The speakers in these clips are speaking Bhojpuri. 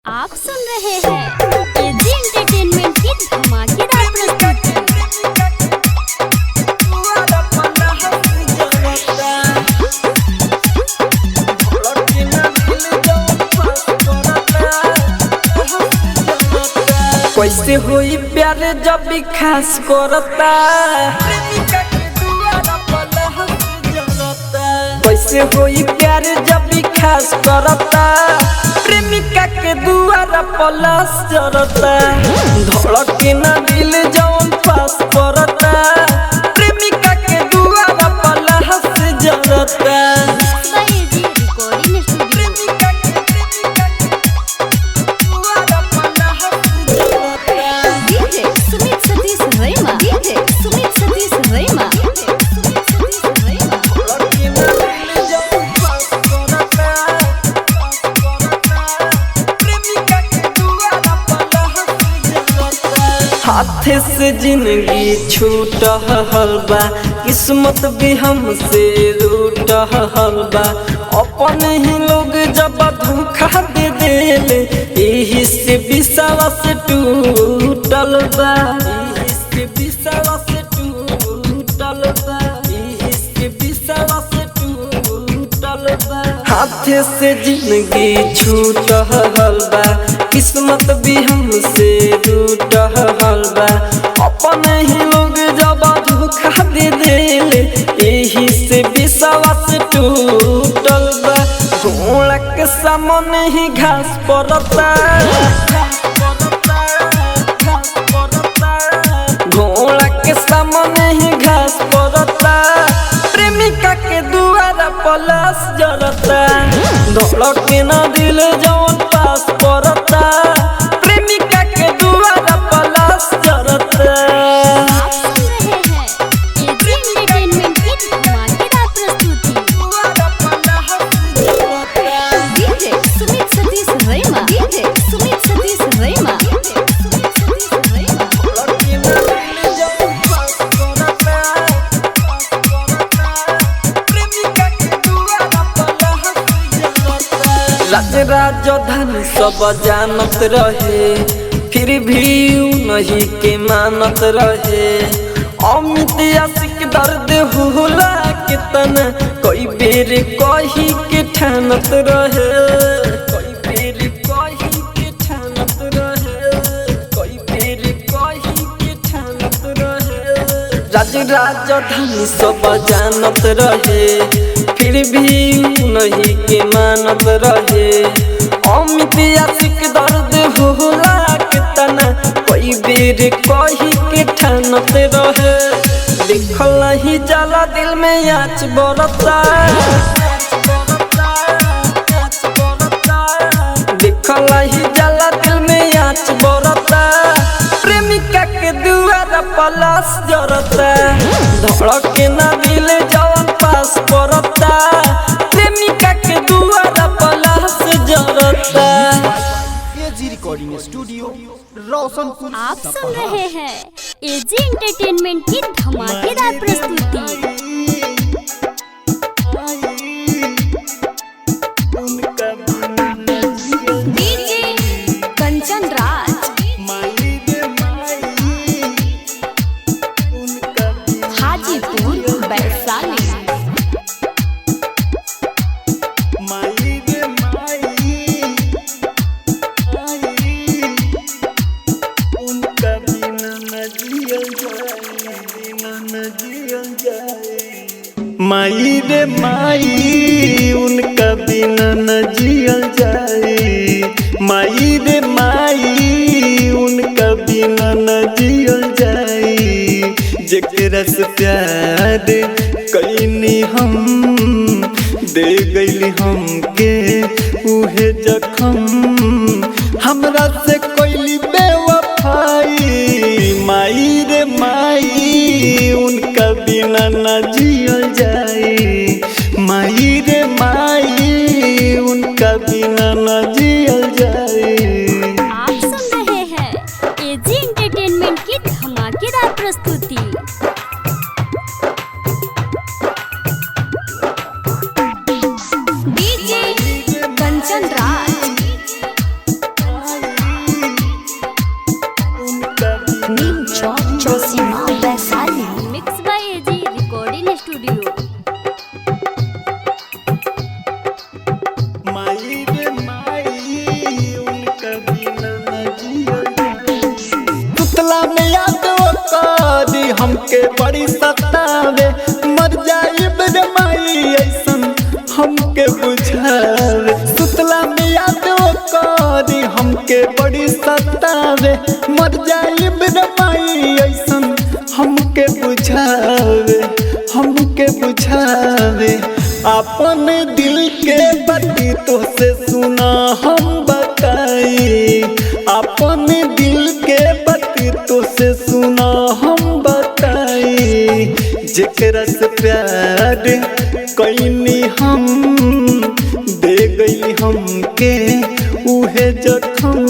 आप सुन रहे हैं एजी एंटरटेनमेंट की धमाकेदार प्रस्तुति। कैसे होई प्यार जब भी खास करता, कैसे होई प्यार जब भी खास करता, प्रेमिका के दुआरा पलास जरता, धड़के ना दिल जौन पास करता, प्रेमिका के दुआरा पलास जरता। AG recording studio. DJ Sumit Satish Rema, DJ Sumit Satish Rema, DJ Sumit Satish Rema. हाथ से जिंदगी छूट हलबा, किस्मत भी हमसे रूट हलबा, अपन ही लोग जब धोखा दे देले, यही से विश्वास टूटल बा, यही से विश्वास टूटल बा, यही से विश्वास टूटल बा। हाथ से जिंदगी छूट हलबा, किस्मत भी हमसे रूट हलबा, अपन ही लोग जब धोखा दे देले, यही से विश्वास टूटल बा। घोड़ा के सामने ही घास पड़ता, घोड़ा के सामने ही घास पड़ता, प्रेमिका के दुआरा पलास जरता, धड़के ना दिल जौन पास पड़ता, प्रेमिका के दुआरा पलास जरता। आप सुन रहे हैं एजी एंटरटेनमेंट की धमाकेदार प्रस्तुति। DJ Sumit Satish Rema, DJ Sumit Satish Rema, DJ Sumit Satish Rema. राज राजधानी सब जानत रहे, फिर भी नहीं के मानत रहे, अमित आशिक दर्द होला कितना, कई बेर कही के ठानत रहे, कई बेर कही के ठानत रहे, कई बेर कही के ठानत रहे। राज राजधानी सब जानत रहे, फिर भी नहीं के मानत रहे, अमित आशिक दर्द होला कितना, कई बेर कही के ठानत रहे, देखल ही जाला दिल में आँच बरता, देखल ही जाला दिल में आँच बरता, प्रेमिका के दुआरा पलास जरता, धड़के ना दिल जौन पास पड़ता, प्रेमिका के दुआरा पलास जरता। AG recording studio Roshanpur. आप सुन रहे हैं एजी एंटरटेनमेंट की धमाकेदार प्रस्तुति। डीजे कंचन राज, हाजीपुर वैशाली। माई रे माई उनका बिना न जियल जाए, माई रे माई उनका बिना न जियल जाए, जेकरा से प्यार कैनी हम दे गईली हमके उहे जखम, हमरा से कैली बेवफाई, माई रे माई उनका बिना न जियल जाए, माई रे माई उनका बिना न जियल जाए। आप सुन रहे हैं एजी एंटरटेनमेंट की धमाकेदार प्रस्तुति। डीजे कंचन राज, हमके बड़ी सतावे मर जाइब रे माई ऐसन हमके बुझावे सुतला में याद करी हमके बड़ी सतावे मर जाइब रे माई ऐसन हमके बुझावे अपन दिल के बाती तोसे सुना हम बताई अपन दिल के बाती तोसे सुना हम बताई जेकरा से प्यार कईनी हम दे गई हमके उहे जखम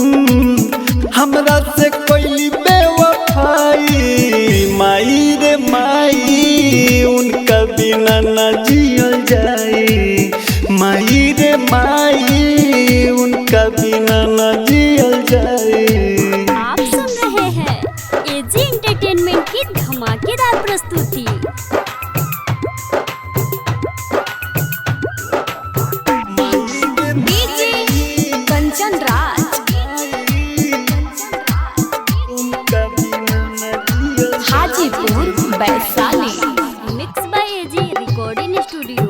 हमरा से कोई बेवफाई माई रे माई उनका बिना न जियल जाई माई रे माई उनका बिना न जियल जाई। आप सुन रहे हैं एजी एंटरटेनमेंट की धमाकेदार प्रस्तुति। DJ Kanchan Raj Hajipur Vaishali mix by AG recording studio.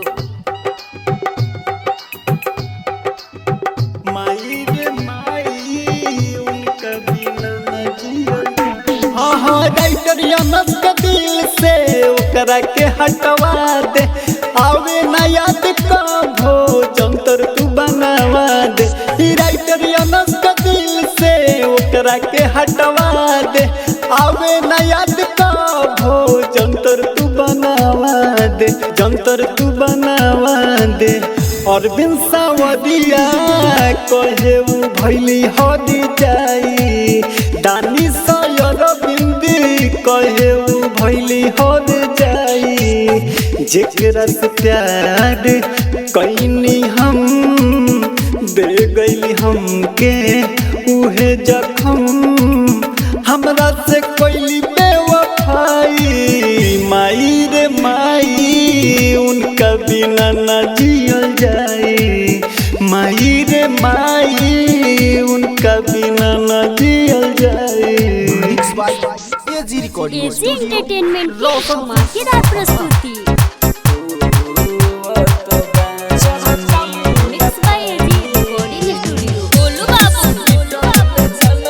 माई रे माई उनका बिना न जियल हाँ राइटर यमस के दिल से ओकरा के हटवा दे आवे ना याद कभो जंतर तू बनावा दे राइटर यमस के दिल से ओकरा के हटवा दे आवे ना याद कभो जंतर तू बनावा दे और बिन सावरिया कहे उ भैली हदी जाई दानी सयर बिंदी कहे उ भैली हद जाई जेकरा से प्यार कईनी हम दे गईली हमके उहे जखम हमरा से कोई बेवफाई माई रे माई उनका बिना न जियल जाई माई रे माई उनका बिना न जियल जाई। Mix by AG recording AG studio entertainment की धमाकेदार प्रस्तुति। Mix by AG recording studio. Golu Babu Mirganj.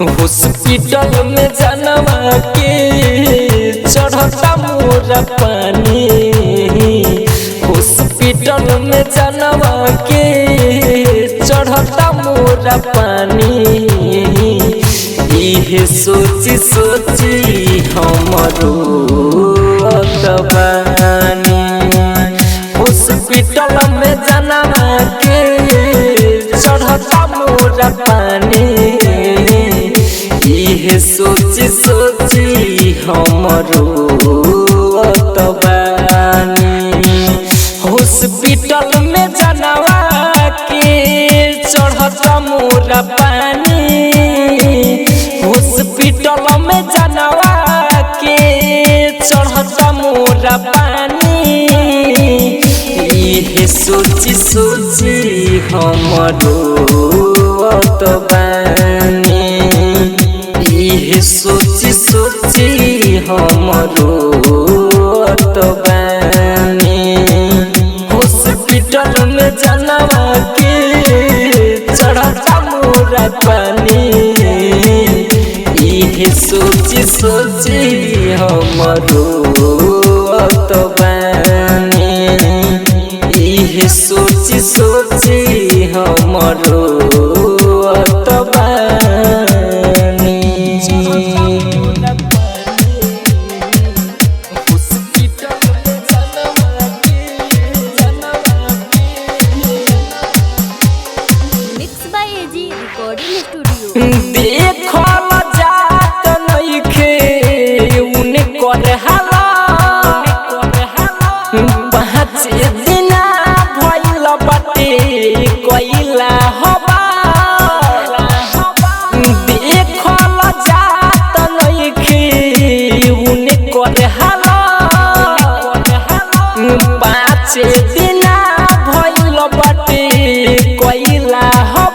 Hospital में जनवा के चढ़ता मोरा पानी हॉस्पिटल में जनवा के चढ़ता मोरा पानी इहे सोची सोची हमरो अतबानी हॉस्पिटल में जनवा के चढ़ता मोरा पानी इहे सोची सोची हमरो अतबानी हॉस्पिटल में जनवा के चढ़ता मोरा पानी हॉस्पिटल में जनवा के चढ़ता मोरा पानी इहे सोची सोची हमरो अतबानी इहे सोची सोची हमरो अतबानी हॉस्पिटल में जनवा के चढ़ता मोरा पानी इहे सोची सोची हमरो अतबानी इहे सोची सोची हमरो अतबानी। Mix by AG recording studio. देखल जात नइखे उने कर हाला 5 दिना भइल बाटे कइला हवा देखल जात नइखे उने कर हाला 5 दिना भइल बाटे कइला हवा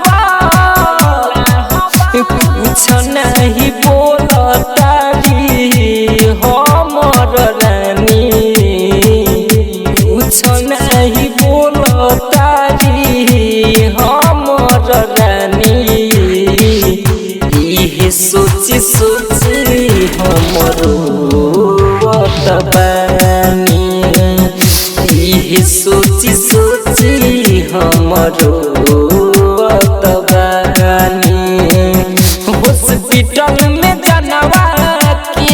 तबानी हॉस्पिटल में जानवा के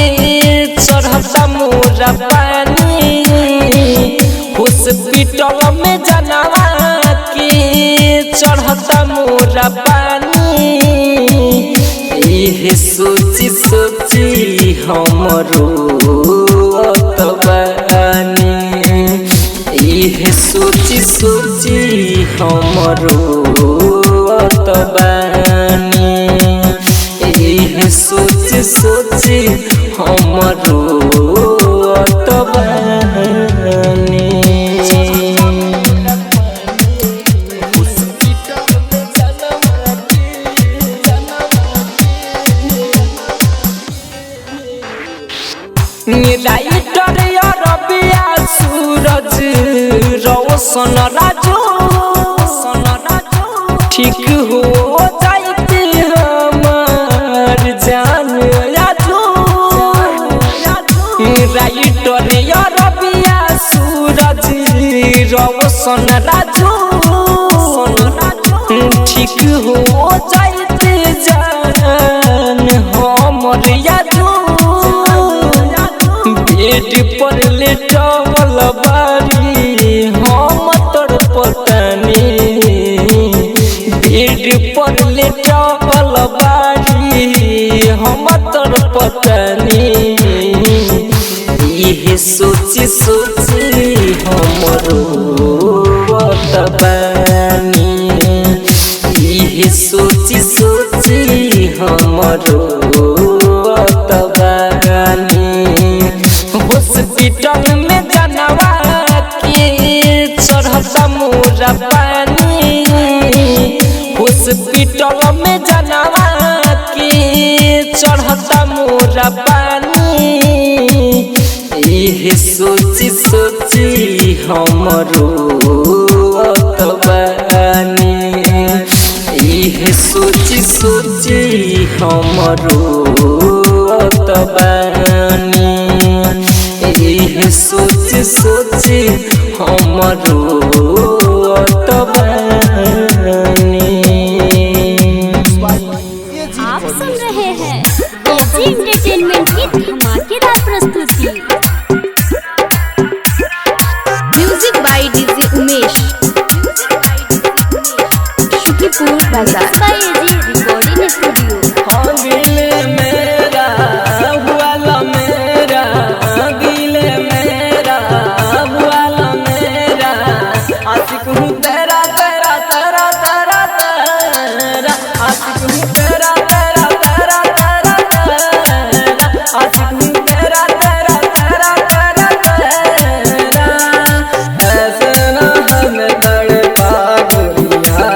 चढ़ता मोरा पानी हॉस्पिटल में जानवा के चढ़ता मोरा पानी यह सोची सोची हमरो तबानी यह सोची सोची हमरो तबानी यह सोची सोची हमरो तबानी राइटर रबिया सूरज रोशन राजू ठीक हो जाते हमार जान राजू राइटर रबिया सूरज रोशन राजू ठीक हो जाते जान हमर याजू पेट पर लेटल बारी हम तोर पतनी पेट पर लेटल बारी हम तोर पतनी यह सोची सोची हमरो तबानी यह सोची सोची हमरो तबानी हॉस्पिटल में जानवा के चढ़ता मोरा पानी हॉस्पिटल में जानवा के चढ़ता मोरा पानी यह सोची सोची हमरो तबानी यह सोची सोची हमरो तबानी यह सोची सोची हमरो तबानी। आप सुन रहे हैं एजी एंटरटेनमेंट की धमाकेदार प्रस्तुति। Music by DJ Umesh, Shukipur बाजार बाय एजी रिकॉर्डिंग स्टूडियो। दिल मेरा हुआला मेरा दिल मेरा हुआला मेरा आशिक हूँ तेरा तेरा तेरा तेरा तेरा आशिक हूँ तेरा तेरा तेरा तेरा तेरा आशिक हूँ तेरा तेरा तेरा तेरा तेरा ऐसे ना हमें तड़पा गोरिया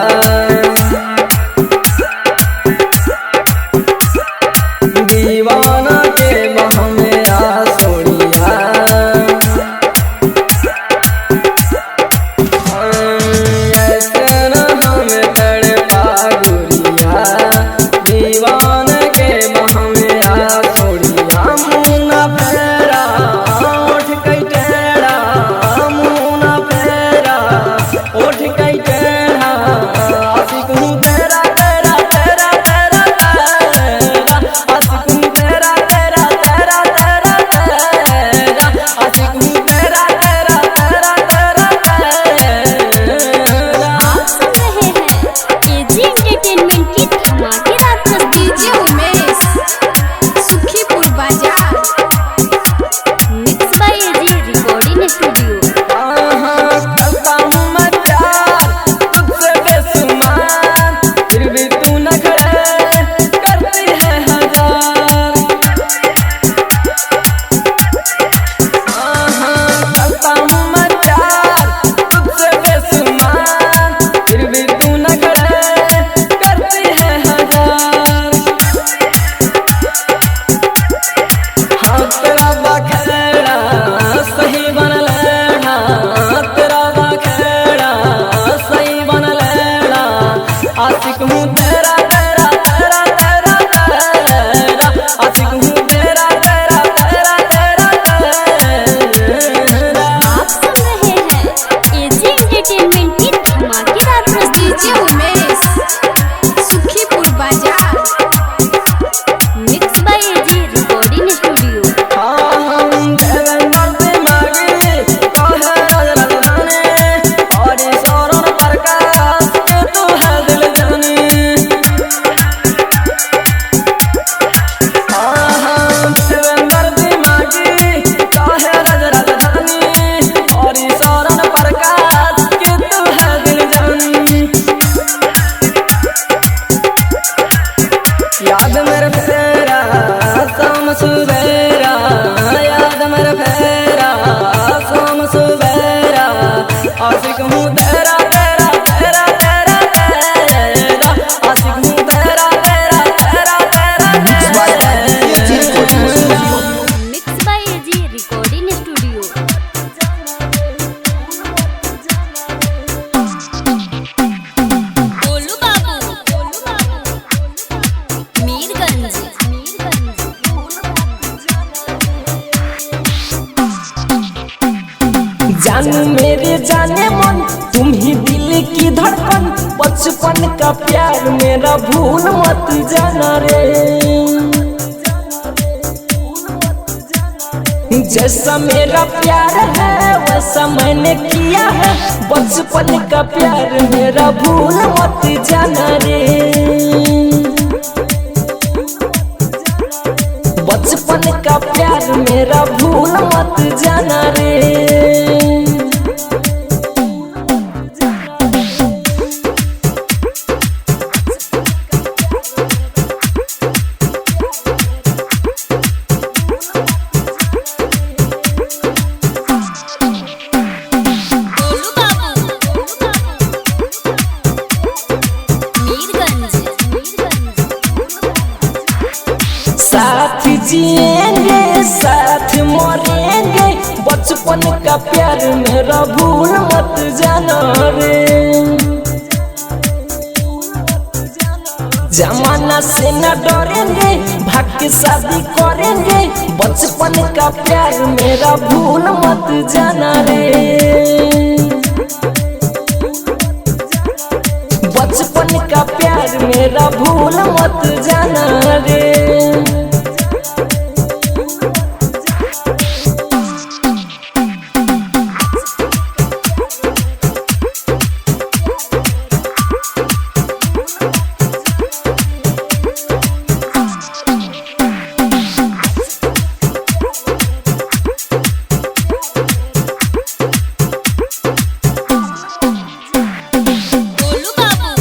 आशिक हूँ तेरा तेरा तेरा तेरा तेरा आशिक हूँ तेरा तेरा तेरा तेरा mix by AG recording studio. Golu Babu Mirganj जानू मेरे जाने मन तुम ही दिल की धड़कन बचपन का प्यार मेरा भूल मत जाना रे जैसा मेरा प्यार है वैसा मैंने किया है बचपन का प्यार मेरा भूल मत जाना रे बचपन का प्यार मेरा भूल मत जाना रे गोलू बाबू मीरगंज साथ जिएंगे साथ मरेंगे बचपन का प्यार मेरा भूल मत जाना रे जमाना से न डरेंगे भाग के शादी करेंगे बचपन का प्यार मेरा भूल मत जाना रे बचपन का प्यार मेरा भूल मत जाना रे गोलू बाबू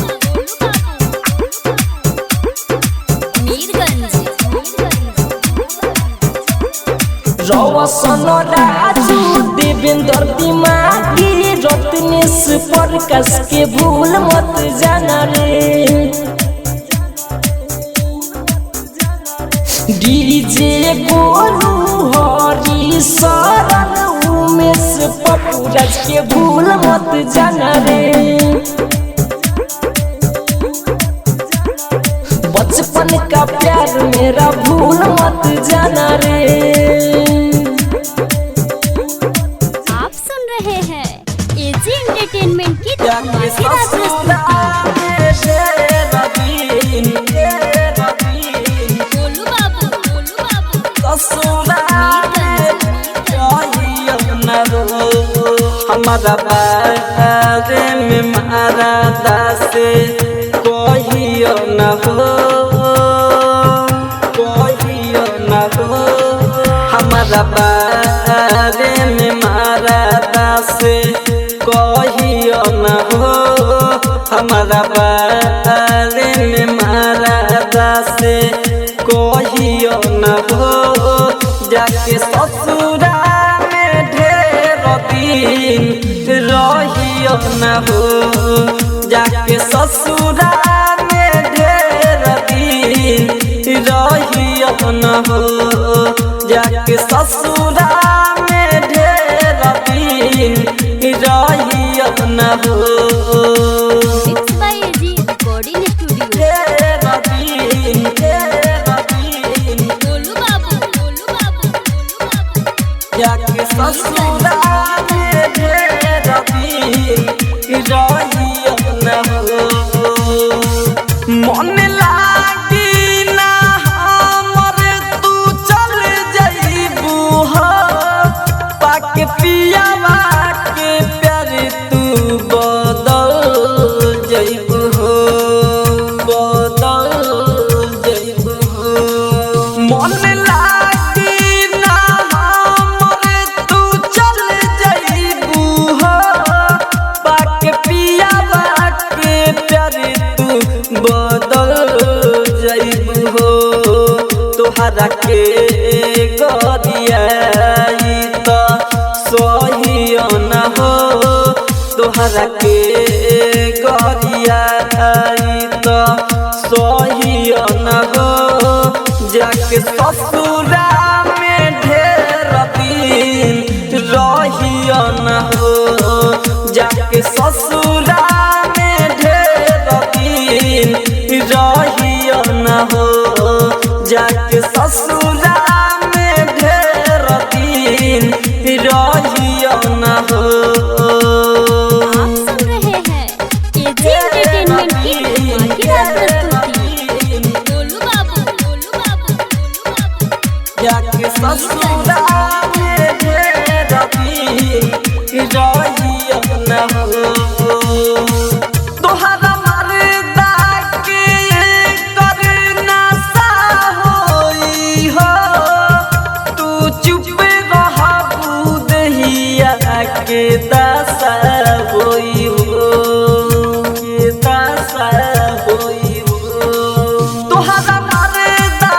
मीरगंज रौशन राजू देवेंद्र दिमागी रत्नेश प्रकाश के भूल मत जाना रे डीजे गोलू हरी शरण उमेश पपुराज के भूल मत जाना रे बचपन का प्यार मेरा भूल मत जाना रे आप सुन रहे हैं एजी एंटरटेनमेंट की धमाकेदार प्रस्तुति। गोलू बाबू हमारा बारे में मारा दासे कहियो न हो कहियो न हो हमारा बारे में मारा दासे कहियो न हो हमारा बारे में मारा दासे कहियो न हो जाके ससुरा में ढेर दिन रहियो न हो जाके ससुरा में ढेर दिन रहियो न हो जाके ससुरा में ढेर दिन रहियो न हो mix by AG recording studio. ढेर दिन गोलू बाबू जाके ससुरा में ढेर दिन रहियो न हो मन लागी ना हमर तू चल जइबू हो पाके पियावा के प्यार तू बदल जइबू हो बदल जइबू हो मन लागी ना हमर तू चल जइबू हो पाके पियावा के प्यार तू बदल जइबू हो तोहरा के गरियाई त सहियो न हो तोहरा के गरिया तो सही न हो जाके ससुरा में ढेर दिन रहिया न हो जाके ससुरा में ढेर दिन रहिया न हो जाके ससुरा में ढेर दिन रहिया न हो। आप सुन रहे हैं एजी एंटरटेनमेंट की धमाकेदार प्रस्तुति। गोलू बाबू, गोलू बाबू, गोलू बाबू। जाके ससुरा में ढेर दिन रहिया न हो। तोहरा मर्दा के करना सा होई हो तू चुप रहबू दहिया के दशा होई हो के दशा होई हो। तोहरा मर्दा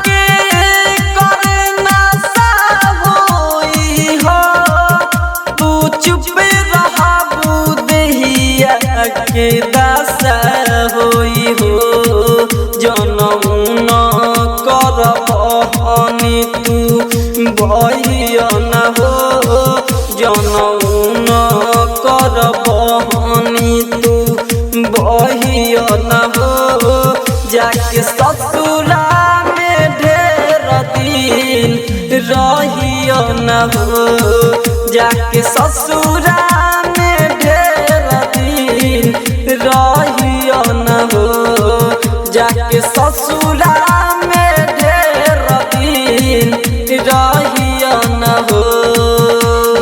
के करना सा होई हो तू चुप रहबू दहिया के दशा होई हो। जनम न करबहनी तू भइया न हो जनम न करबहनी तू भइया न हो जाके ससुरा में ढेर दिन रहिया न हो जाके ससुरा में ढेर दिन रहिया न हो जाके ससुरा में ढेर दिन रहिया न हो।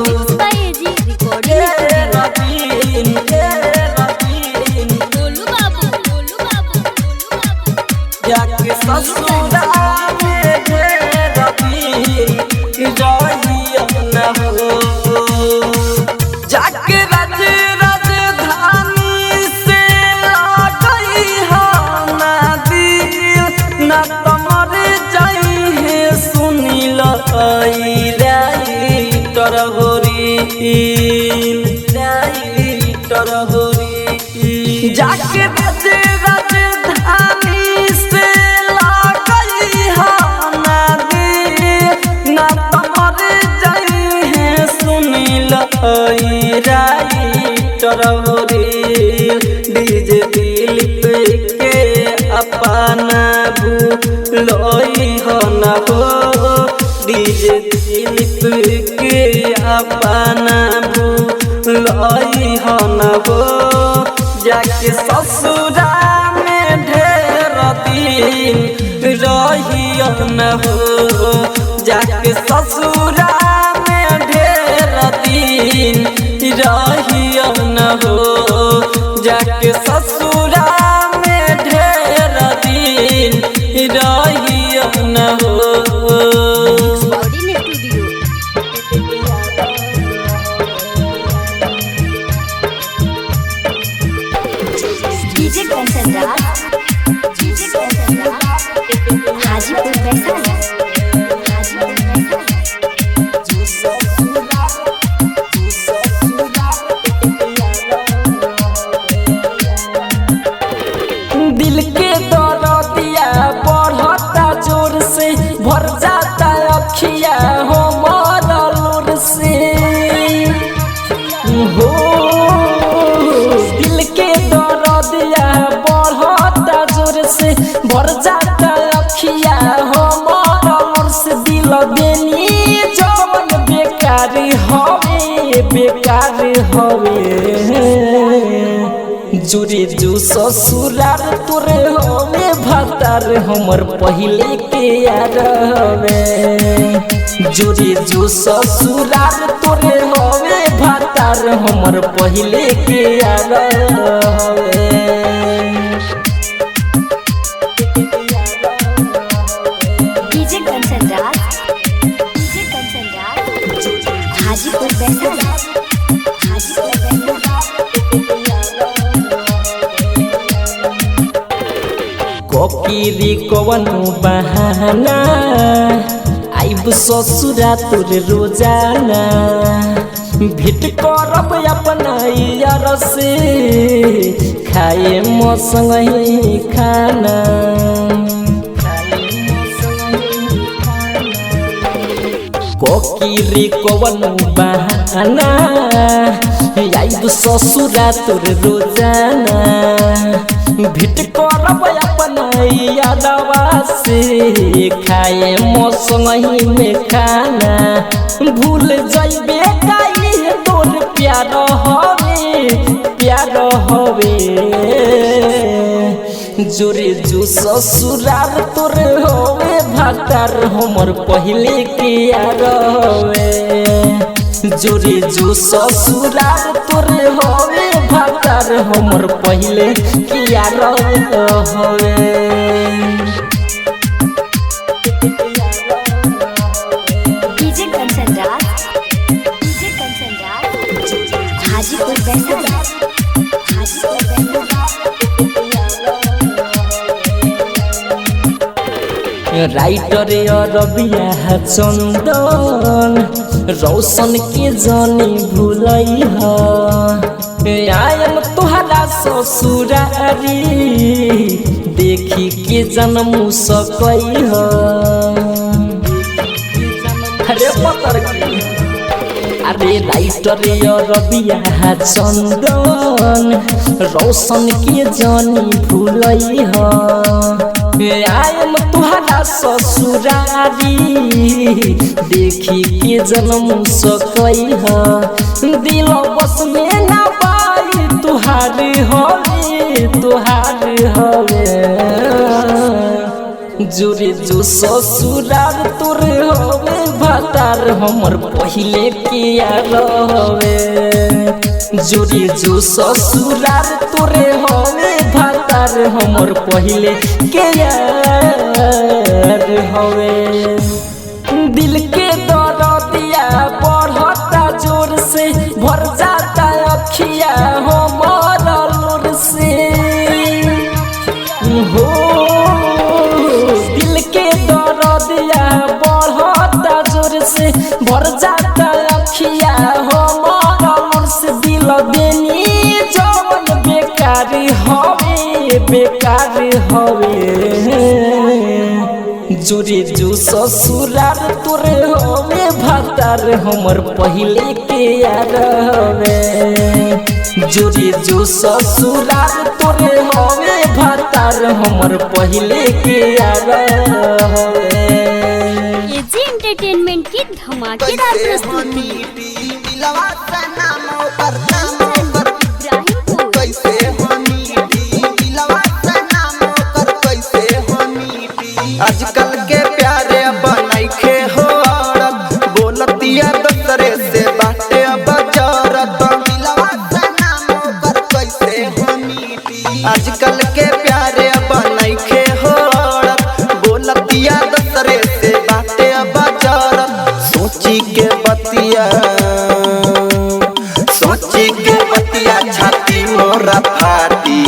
Mix by AG recording studio. Golu Babu, Golu Babu, Golu बाबू। जाके ससुरा में ढेर दिन रहिया न हो जाके राजधानी से आ गई हो ना दिल ना तमर जाई है सुनील राइटर होरी जाके राजधानी से ला गई हो ना दिल ना तमर जाई है सुनील राइटर होरी डीजे दिलीप के अपना भूलोई हो न हो डीजे दिलीप के अपना भूलोई हो न हो जाके ससुरा में ढेर दिन रहिया न हो जाके ससुरा में ढेर दिन रहिया न हो जाके ससुरा में ढेर दिन रहिया न हो। Recording studio. डीजे कंचन राज, डीजे कंचन राज, हाजीपुर वैशाली, हाजीपुर वैशाली। दिल के दर्दिया बढ़ता जोर से भर जाता अखिया हो मरलूर से हो दिल के दर्दिया बढ़ता जोर से भर जाता अखिया हो मरलूर से दिल बेनी जवन बेकार हवे बेकार हवे जुरे जो ससुरार तोरे हवे भतार हमर पहिले के यार हवे जुरे जो ससुरार तोरे हवे भतार हमर पहिले के यार हवे। डीजे कंचन राज, डीजे कंचन राज, हाजीपुर वैशाली, हाजीपुर वैशाली। कोकिरी कवनो बहाना आइब ससुरा तोर रोजाना भेट करब अपना यार से खाए मौसम ही खाना कोकिरी कवन बहाना आइब ससुरा तोर रोजाना भेट करब अपना यादवा से खाए मौसम ही में खाना भूल जाइबे काई तोर प्यार हवे जोरे जो ससुरार तोर होवे भातार हमर पहले के यार हवे जोरे जो ससुरार तोर होवे भातार हमर पहले के यार हवे डीजे कंचन राज हाजीपुर वैशाली राइटर रबिया चंदन रौशन के जानी भूलई आयम तुहरा ससुरारी देखी के जन्म सकई अरे पतर अरे राइटर रबिया चंदन रौशन के जानी भूलई आयम तुहरा ससुरारी देखी के जन्म सकई दिल बस में ना पाई तुहार हवे जोरे जो ससुरार तोर हवे भातार हमर पहले के यार हवे जोरे जो ससुरार तोर हवे भातार हमर पहले के यार हवे दिल के दर्दिया बढ़ता जोर से भर जाता अखिया हमर लोर से हो दिल के दर्दिया बढ़ता जोर से भर जाता अखिया हमर लोर से दिल देनी जवन बेकार हवे जोरे जो ससुरार तोर हवे भातार हमर पहले के यार हवे जोरे जो ससुरार तोर हवे भातार हमर पहले के यार हवे एजी एंटरटेनमेंट की धमाकेदार प्रस्तुति आजकल के प्यारे बनैखे हो औरत बोलतिया दूसरे से बाटे बजरत आजकल के प्यारे बनैखे हो औरत बोलतिया दूसरे से बाटे बजरत सोची के बतिया छाती मोरा फाटी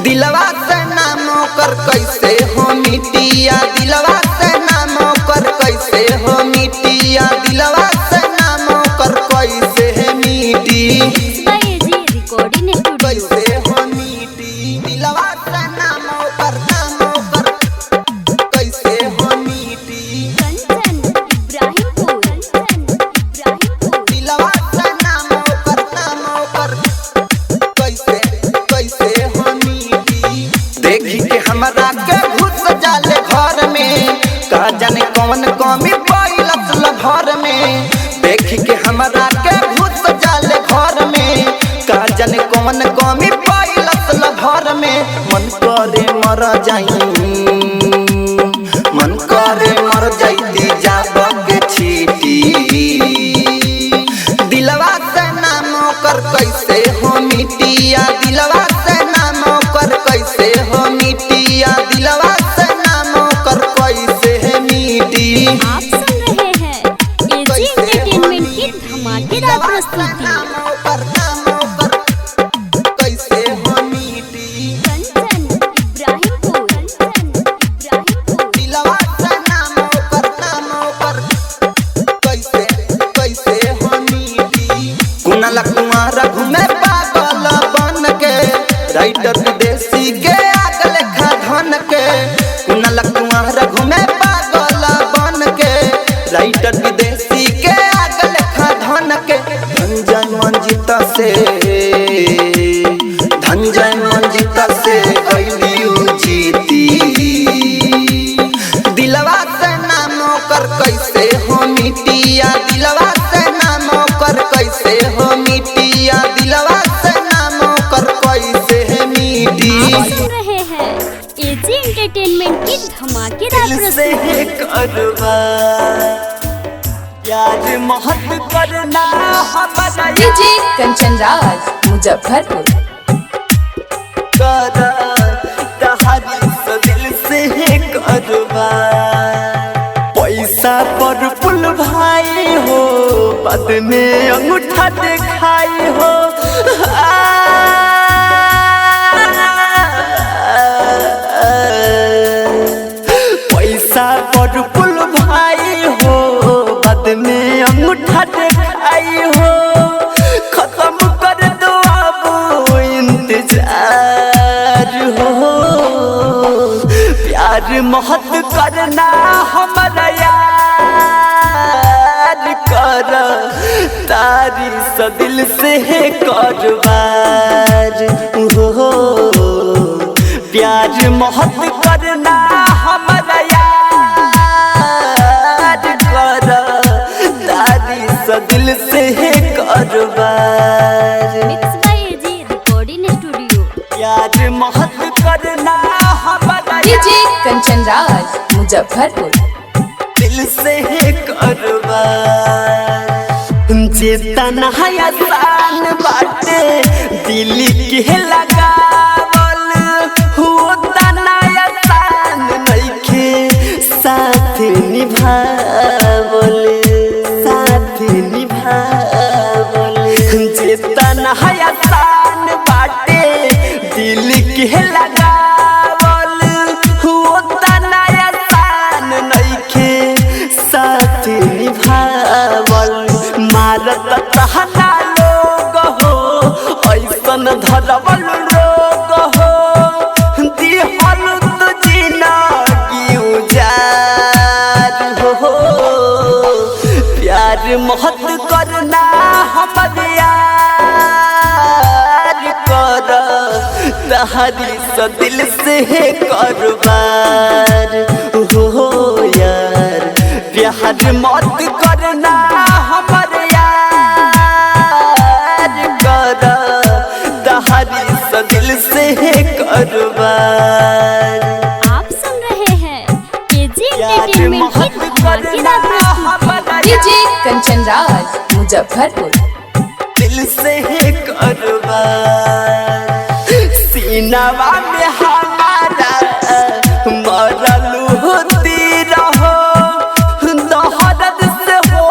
दिलवा से नाम कर कैसे हो मिटिया दिलवा से नाम कर कैसे हो मिटिया दिलवा से नाम कर कैसे है मिटी एजी रिकॉर्डिंग स्टूडियो कैसे हो मिटी दिलवा से नाम कर कैसे हो मिटी कंचन इब्राहिमपुर दिलवा से नाम कर कैसे हो मिटी देखी के हमरा के घुस जाले घर में का जाने कौन कमी पैलस घर में देखी के हमरा के घुस जाले घर में का जाने कौन कमी पैलस घर में मन करे मर जाइती जाब के छीटी दिलवा से नाम कर कैसे हो मिटिया दिलवा से नाम कर कैसे हो मिटिया दिलवा से नाम कर कैसे है मिटी आप सुन रहे हैं एजी एंटरटेनमेंट की धमाकेदार प्रस्तुति कैसे हो मिटी कंचन इब्राहिमपुर दिलवा से नाम कर कैसे धनंजय मंजिता से गइलियो जीती दिलवा से नाम कर कैसे हो मिटिया दिलवा से नाम कर कैसे हो मिटिया दिलवा से नाम कर कैसे है मिटी आप सुन रहे हैं एजी एंटरटेनमेंट की धमाकेदार प्रस्तुति। यार मोहत करना हमारा डीजे कंचन राज मुजफ्फरपुर। दिल से पैसा पर पुल भाई हो बाद में अंगूठा दिखाई हो पैसा पर पुल भाई हो बाद में अंगूठा दिखाई हो खत्म कर दो अब इंतजार हो प्यार मोहत करना हमारा यार कर तारी सा दिल से करवार हो प्यार मोहत करना हमारा यार कर तारी सा दिल से करवार mix by AG recording studio. प्यार मोहत करना हमारा डीजे कंचन राज मुजफ्फरपुर। दिल से करवार चेतना आसान बाटे दिल के लगावल होता ना आसान नइखे साथ निभावल चेतना आसान बाटे दिल के लगावल होता ना आसान नइखे साथ निभावल मारत तहना लोग हो ऐसन धरवल रोग हो दिहल तो जिंदगी उजार हो प्यार मोहत करना हमर यार कर तहरी सा दिल से करवार हो यार प्यार मत करना हमर यार कर तहरी सा दिल से करवार आप सुन रहे हैं एजी एंटरटेनमेंट की धमाकेदार प्रस्तुति। डीजे कंचन राज मुजफ्फरपुर। दिल से करवार सीनावा में हमारा मरलू होती रहो दहरद से हो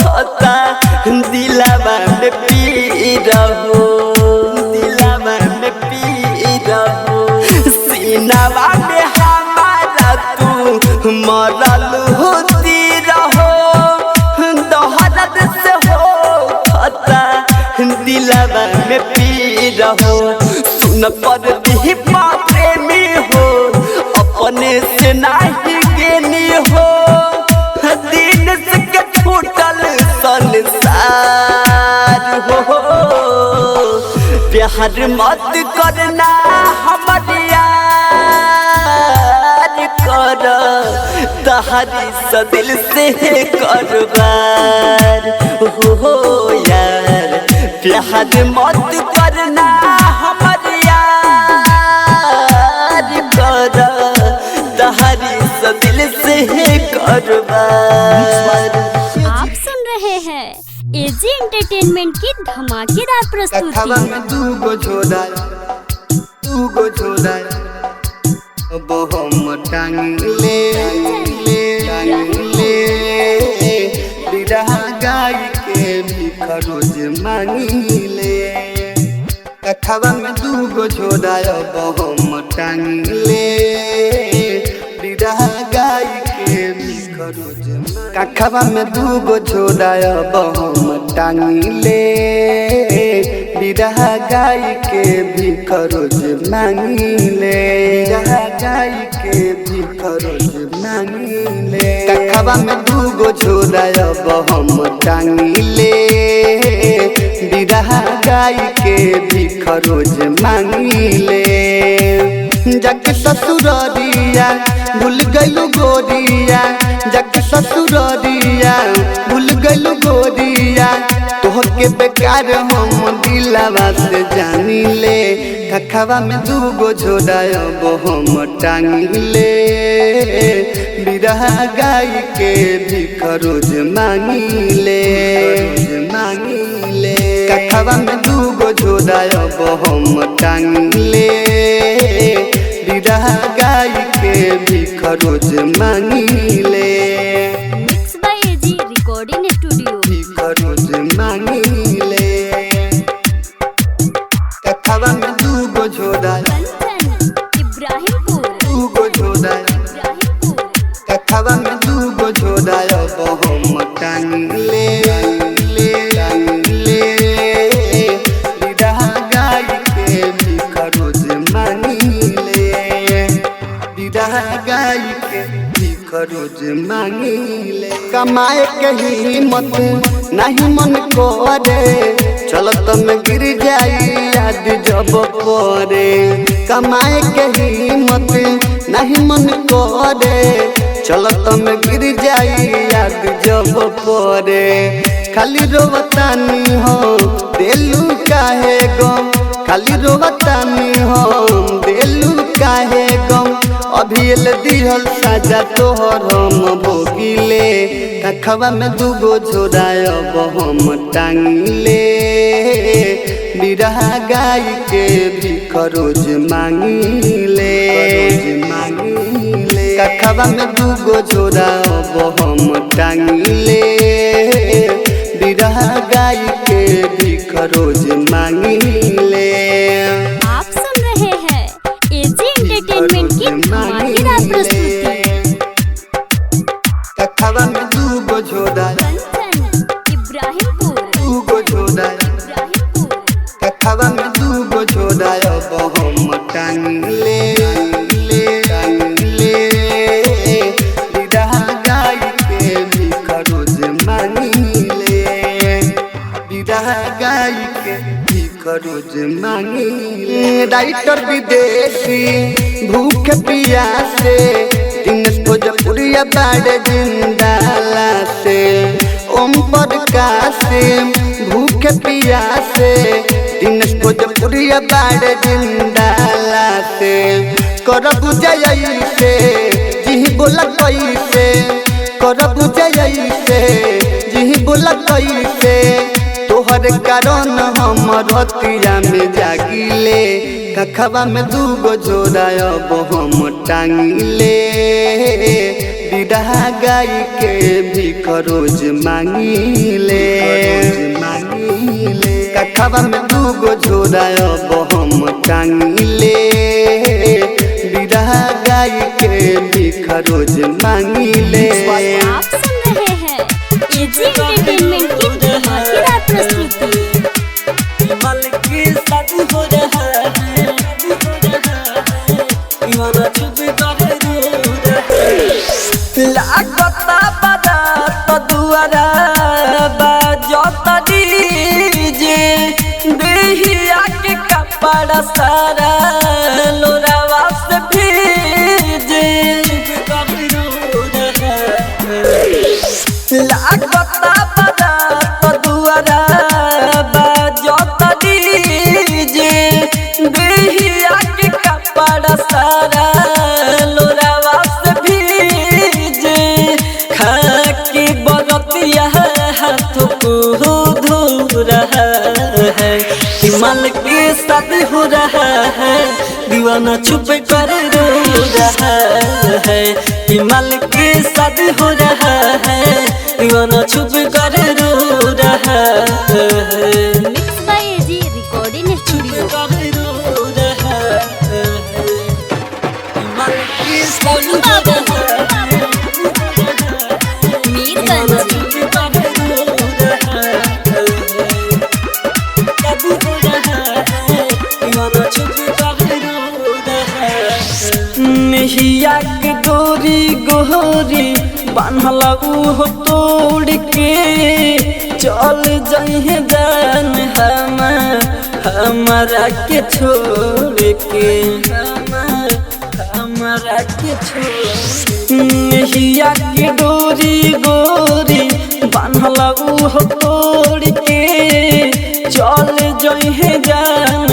खता दिलवा में पी रहो सीनावा में हमारा तू मरलू होती रहो दहरद से हो खता दिलवा में पी रहो सुन पर दीपा प्रेमी हो अपने से नहीं गेनी हो दिन से के छूटल संसार हो प्यार मत करना हमर यार कर तहरी सा दिल से करवार हो यार प्यार मत करना हमर यार कर तहरी सा दिल से करवार आप सुन रहे हैं एजी एंटरटेनमेंट की धमाकेदार कथवा प्रस्तुति। में दूगो झोला अब हम टांगले बिरहा गाय के भी खरोज मांगले कथवा में दूगो झोला अब हम टांगले बिरहा गाय के भी खरोज कखवा में दूगो झोला अब हम टांगले बिरह गाय के भीख रोज मांगिले बिरह गाय के भीख रोज मांगिले कखवा में दूगो झोरा अब हम टांगिले बिरह गाय के भीख रोज मांगिले जग ससुररिया भूल गइलु गोरिया जग ससुररिया भूल गइलु गोरिया तोहके बेकार हम दिलवा से जानिले कखवा में दूगो झोरा अब हम टांगिले बिरह गाय के भीख रोज मांगिले मांगिले कखवा में दूगो झोरा अब हम टांगिले बिरह गाय के भीख रोज मांगिले mix by AG recording studio. भीख रोज मांगिले कखवा में दूगो झोरा कंचन इब्राहिमपुर दूगो झोरा इब्राहिमपुर कखवा में दूगो झोरा अब हम टांगिले बिरह गाय के भीख रोज मांगिले बिरह गाय के भीख रोज मांगिले कमाए के हिम्मत नहीं मन करे चलत में गिर जाई याद जब पड़े कमाए के हिम्मत नहीं मन करे चलत में गिर जाई याद जब पड़े खाली रोवतानी हो दिलू काहे गम खाली रोवतानी हो दिलू काहे गम अभी एल दिहल साजा तोहर हम भोगिले कखवा में दूगो झोरा अब हम टांगिले बिरह गाय के भीख रोज मांगिले मांगिले कखवा में दूगो झोरा अब हम टांगिले बिरह गाय के भीख रोज मांगिले आप सुन रहे हैं एजी एंटरटेनमेंट की धमाकेदार प्रस्तुति। कखवा में दूगो झोरा कंचन इब्राहिमपुर दूगो झोरा इब्राहिमपुर कखवा में दूगो झोरा अब हम टांगिले बिरह गाय के भीख रोज मांगिले बिरह गाय के भीख रोज मांगिले राइटर विदेशी भूख पियासे दिनेश भोजपुरिया बाड़े जिंदाला से ओम प्रकाश भूख पियासे दिनेश भोजपुरिया बाड़े जिंदाला से कर बुझाई से जी बोला कैसे कर बुझाई से जी बोला कैसे तोहर कारण हम रतिया में जागिले कखवा में दूगो झोरा अब हम टांगिले बिरह गाय के भीख रोज मांगिले मांगिले कखवा में दूगो झोरा अब हम टांगिले बिरह गाय के भीख रोज मांगिले आप सुन रहे हैं एजी एंटरटेनमेंट की धमाकेदार प्रस्तुति। लागता बड़ा तो दुआरा बाजत डीजे देहिया के कपड़ा सारा लोरावा से भीजे लागता बड़ा तो दुआरा बाजत डीजे देहिया के कपड़ा सारा लोरावा से भीजे खाकी बगतिया हाथ को धो रहा है हिमाल के साथ हो रहा है दीवाना छुप कर रो रहा है हिमाल के साथ हो रहा है दीवाना छुप कर रो रहा है mix by AG recording studio. Sonu Babu Mirganj हिया के डोरी गोरी बान्हल उहो तोड़ के चल जइहे जान हमारा के छोड़ के हमारा के छोड़ हिया के डोरी गोरी बान्हल उहो तोड़ के चल जइहे जान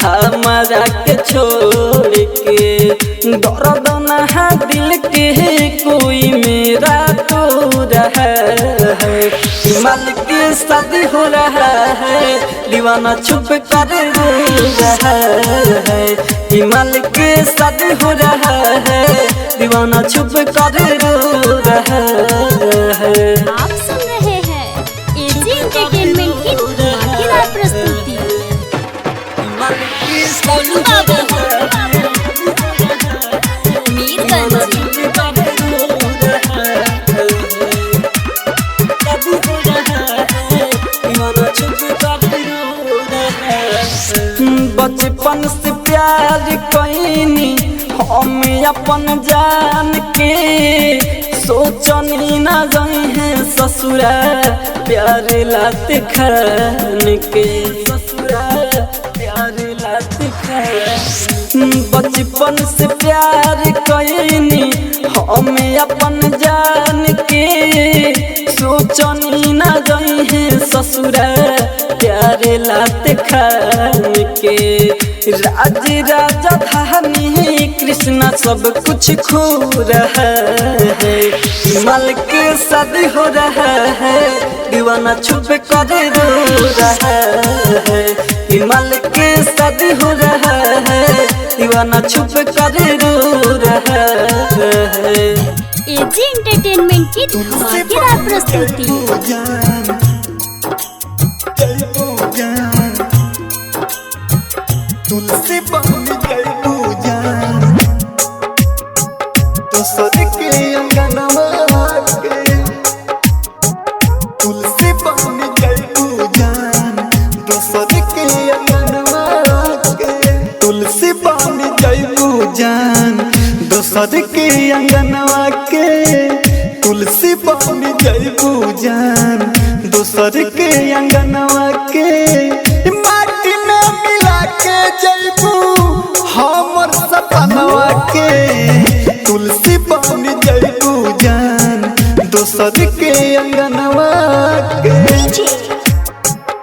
हमारा के छोड़ के दर्द नहा दिल के कोई मेरा तो रहा है मालिक की शादी हो रहा है दीवाना छुप कर रो रहा है मालिक की शादी हो रहा है दीवाना छुप कर रो रहा है। आप सुन रहे हैं एजी एंटरटेनमेंट की धमाकेदार प्रस्तुति। गोलू बाबू मीरगंज। बचपन से प्यार कईनी हम अपन जान के सोचनी न जाए ससुरा प्यार लात खान के ससुरा प्यार लात खान बचपन से प्यार कईनी हम अपन जान के सोचनी न जाए ससुरा प्यार लात खान के राज राजधानी कृष्णा सब कुछ खो रहा है माल के शादी हो रहा है दीवाना छुप कर रो रहा है माल के शादी हो रहा है दीवाना छुप कर रो रहा है। एजी एंटरटेनमेंट की धमाकेदार प्रस्तुति। तुलसी बन गई पूजान दोसर के अंगनवा के तुलसी बन गई पूजान दोसर के अंगनवा के तुलसी बन गई पूजान दोसर के अंगनवा के तुलसी बन गई पूजान दोसर के अंगनवा के माटी में मिला के जइबू हमर सपनवा के तुलसी बन जइबू जान दोसर के अंगनवा के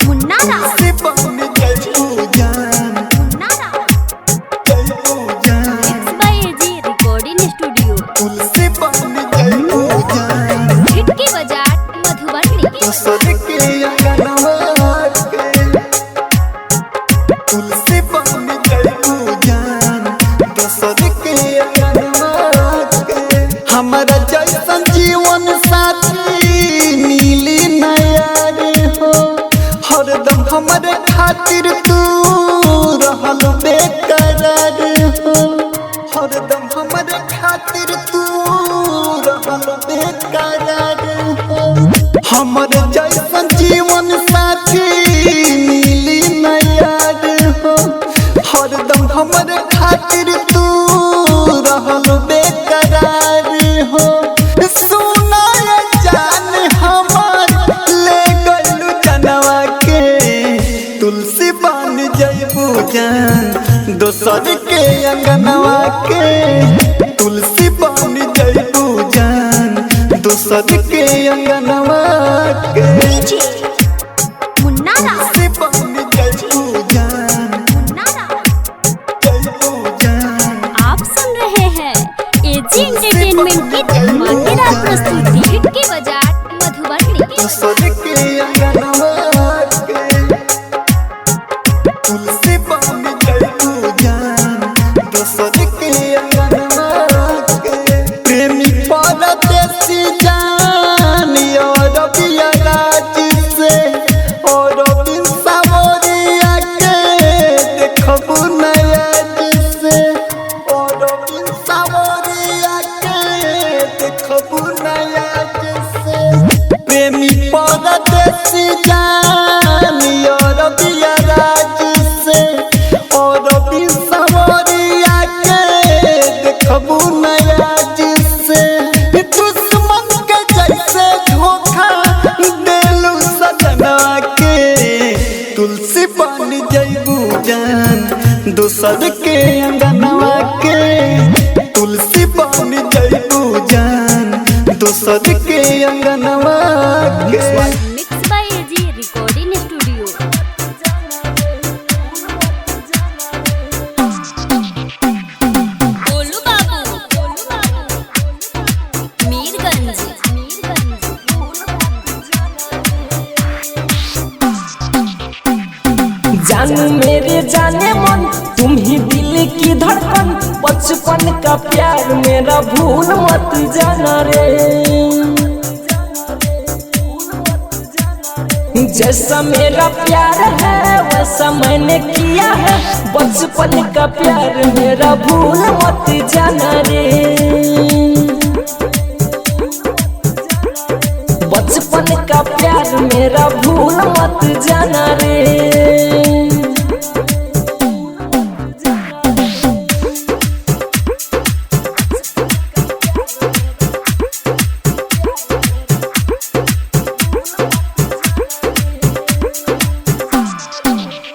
मुन्ना राव तुलसी बन जइबू जान जइबू जान mix by AG recording studio. तुलसी बन जइबू जान हिटकी बाजार मधुबनी। दोसर के अंगनवा के तुलसी बन जइबू जान दोसर के अंगनवा के हमारा जैसन जीवन साथी मिली नया रे हो हरदम हमारे खातिर तू रहल बेकरार हो हरदम हमारे खातिर तू रहल बेकरार हो हमारे जैसन जीवन साथी मिली नया रे हो हरदम हमारे खातिर तू रहल बेकरार हो सुना ये जान हमार ले गइलू जनवा के तुलसी बन जइबू जान दोसर के अंगनवा के तुलसी बन जइबू जान दोसर के अंगनवा के मुन्ना राव तुलसी बन जइबू जान जइबू जान आप सुन रहे हैं एजी एंटरटेनमेंट की धमाकेदार प्रस्तुति। हिटकी बाजार मधुबनी। दोसर के अंगनवा के तुलसी बन जइबू जान दोसर के अंगनवा के प्रेमी परदेसी जान और रबिया राज तुलसी बन जइबू जान दोसर के अंगनवा के तुलसी बन जइबू जान दोसर के अंगनवा के mix by AG recording studio. Golu Babu Mirganj जानू मेरे जाने मन तुम ही दिल की धड़कन बचपन का प्यार मेरा भूल मत जाना रे। जैसा मेरा प्यार है वैसा मैंने किया है बचपन का प्यार मेरा भूल मत जाना रे। बचपन का प्यार मेरा भूल मत जाना रे।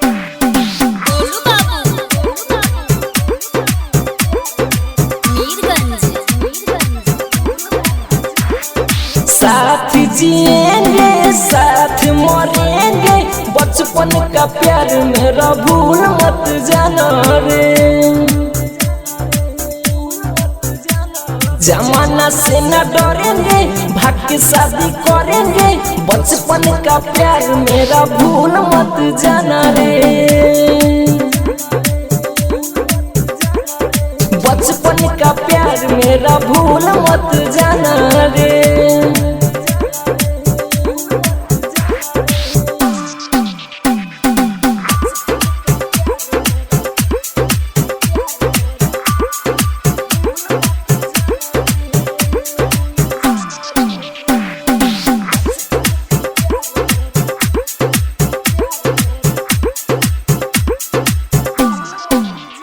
गोलू बाबू मीरगंज साथ जिएंगे साथ मरेंगे बचपन का प्यार मेरा भूल मत जाना रे। जमाना से न डरेंगे भाग के शादी करेंगे बचपन का प्यार मेरा भूल मत जाना रे। बचपन का प्यार मेरा भूल मत जाना रे।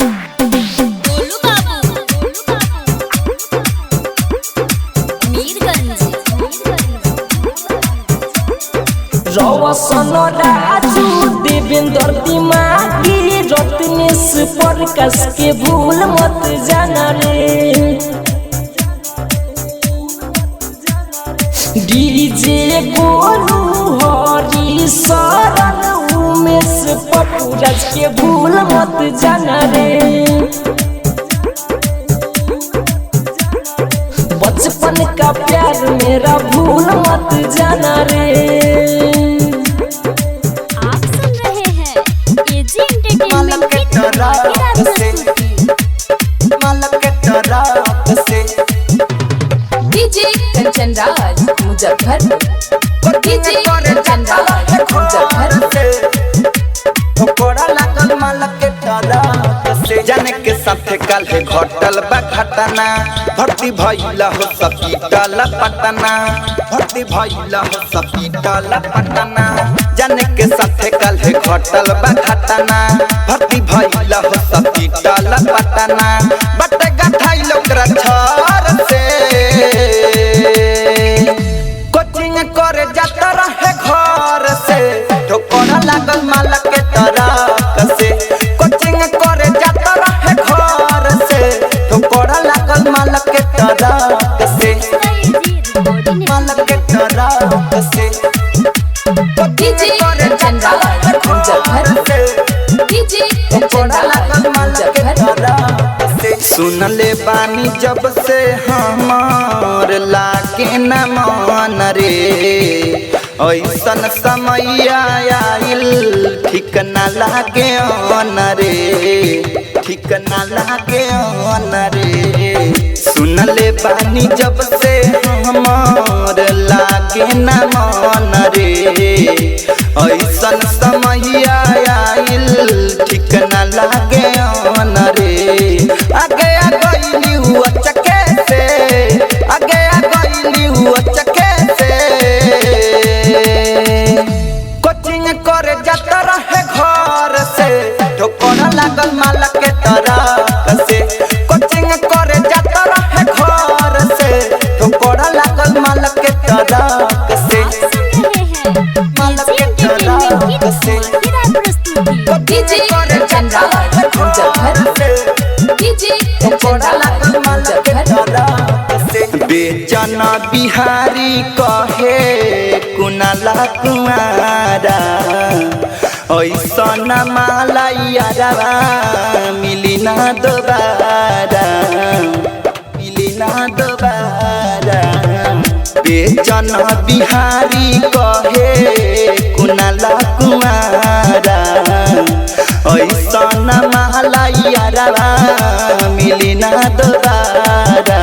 गोलू बाबू मीरगंज रौशन राजू देवेंद्र दिमागी रत्नेश प्रकाश के भूल मत जाना रे। डीजे गोलू हरी शरण उमेश पपुराज के भूल मत जाना रे। बचपन का प्यार मेरा भूल मत जाना रे। आप सुन रहे हैं एजी एंटरटेनमेंट की धमाकेदार प्रस्तुति। डीजे कंचन राज मुजफ्फरपुर डीजे कंचन राज मुजफ्फरपुर जाने के साथे कल घटल बा घटना भर्ती भइला हो सपीटल पटना भर्ती भइला हो सपीटल पटना जाने के साथे कल घटल बा घटना भर्ती भइला हो सपीटल पटना बट गठाई लोकरा छर से कोचिंग करे जाता रहे घर से ठोकर लागल मालक के तरफ से कोचिंग करे जाता रहे घर से ठोकर लागल मालक के तरफ से मालक के तरफ से डीजे कंचन राज मुजफ्फरपुर डीजे कंचन राज मुजफ्फरपुर सुन ले बानी जब से हमार लागे न मन रे ऐसन समय आइल ठीक न लागे अन रे ठीक न लागे अन रे सुन ले बानी जब से हमार लागे न मन रे ऐसन समय आइल ठीक न लागे अन रे आगे आ गइली हुआ चके से आगे आ गइली हुआ चके से कोचिंग करे जाता रहे घर से ठोकर लागल मालक के तरफ से कोचिंग करे जाता रहे घर से ठोकर लागल मालक के तरफ से आप सुन रहे हैं मालक एजी के एंटरटेनमेंट की तरफ से धमाकेदार प्रस्तुति डीजे कंचन राज मुजफ्फर डीजे कंचन राज मुजफ्फर बेचन बिहारी कहे कुनाला कुआरा ऐसन माला यारवा मिली ना दोबारा मिली ना दोबारा बेचन बिहारी कहे कुनाला कुआरा ऐसन माला यारवा मिली ना दोबारा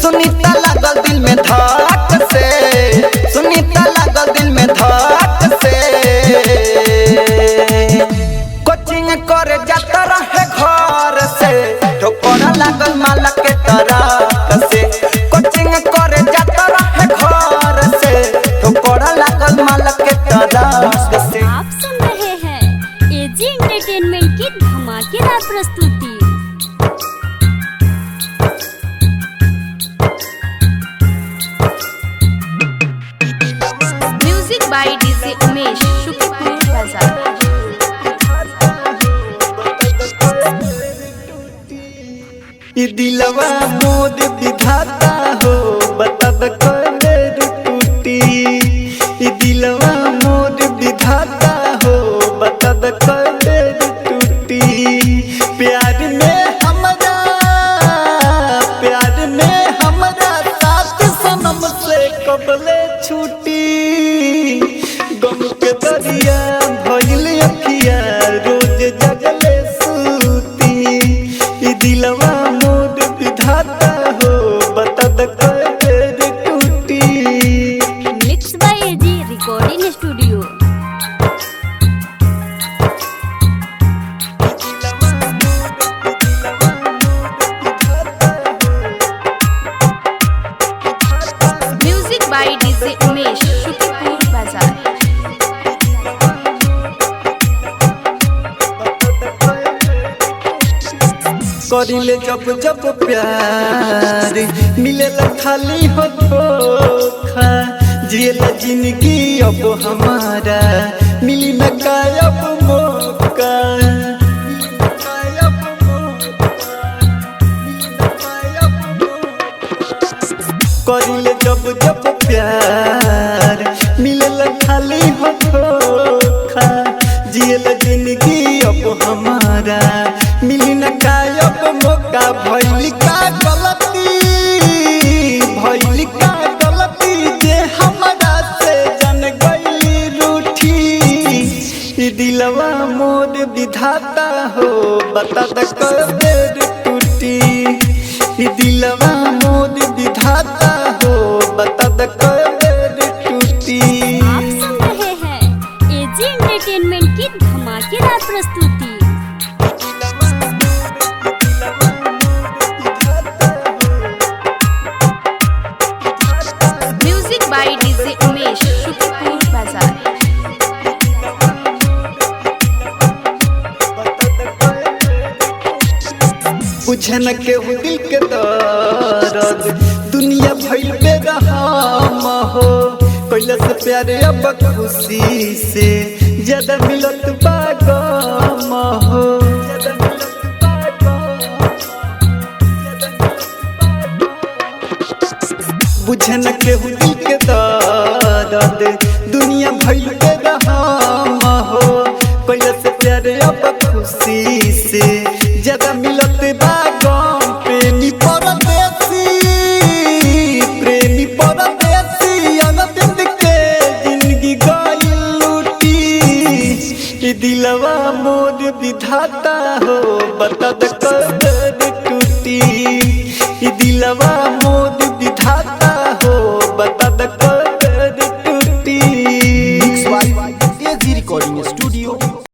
सुनीता लागल दिल में धक से सुनीता लागल दिल में धक से कोचिंग करे जाता रहे घर से ठोकरा लागल माला के तरफ से कोचिंग करे जाता रहे घर से ठोकरा लागल माला के तरफ से। आप सुन रहे हैं एजी एंटरटेनमेंट की धमाकेदार प्रस्तुति। म्यूजिक बाय डीजे उमेश शुक्रिया बाजार ई दिलवा मोद विधाता हो बता द कदर टूटी ई दिलवा मोद विधाता हो बता द कदर टूटी प्यार में हमरा साथ सनम से कबले छूटी गम के दरिया भइल अखिया रोज जगले सूती ई दिलवा मोद विधाता हो बता द कदर टूटी। Mix by AG recording studio. Music by DJ Umesh शुक्रिया बाजार करिले जब जब प्यार मिलेला खाली हो धोखा जिएला जिंदगी अब हमारा मिली न कायब मौका करिले जब जब प्यार मिलेला खाली हो धोखा जिएला जिंदगी अब हमारा मिली न कायब मौका भइल का गलती जे हमरा से जन गइली रूठी ई दिलवा मोद विधाता हो बता द कदर टूटी ई दिलवा मोद विधाता हो बता द कदर टूटी। आप सुन रहे हैं एजी एंटरटेनमेंट की धमाकेदार प्रस्तुति। म्यूजिक बाय डीजे उमेश शुक्रिया बाजार बुझे न केहू दिल के दर्द दुनिया भइल बेरहम हो कैला से प्यारे अब खुशी से ज्यादा मिलत बा गम हो बुझे न केहू दिल के दर्द दुनिया भइल बेरहम हो कैला से प्यारे अब खुशी से ज्यादा मिलत बा गम प्रेमी परदेसी अनबिंद के जिंदगी गइल लूटी ई दिलवा मोद विधाता हो बता द कदर टूटी ई दिलवा मोद विधाता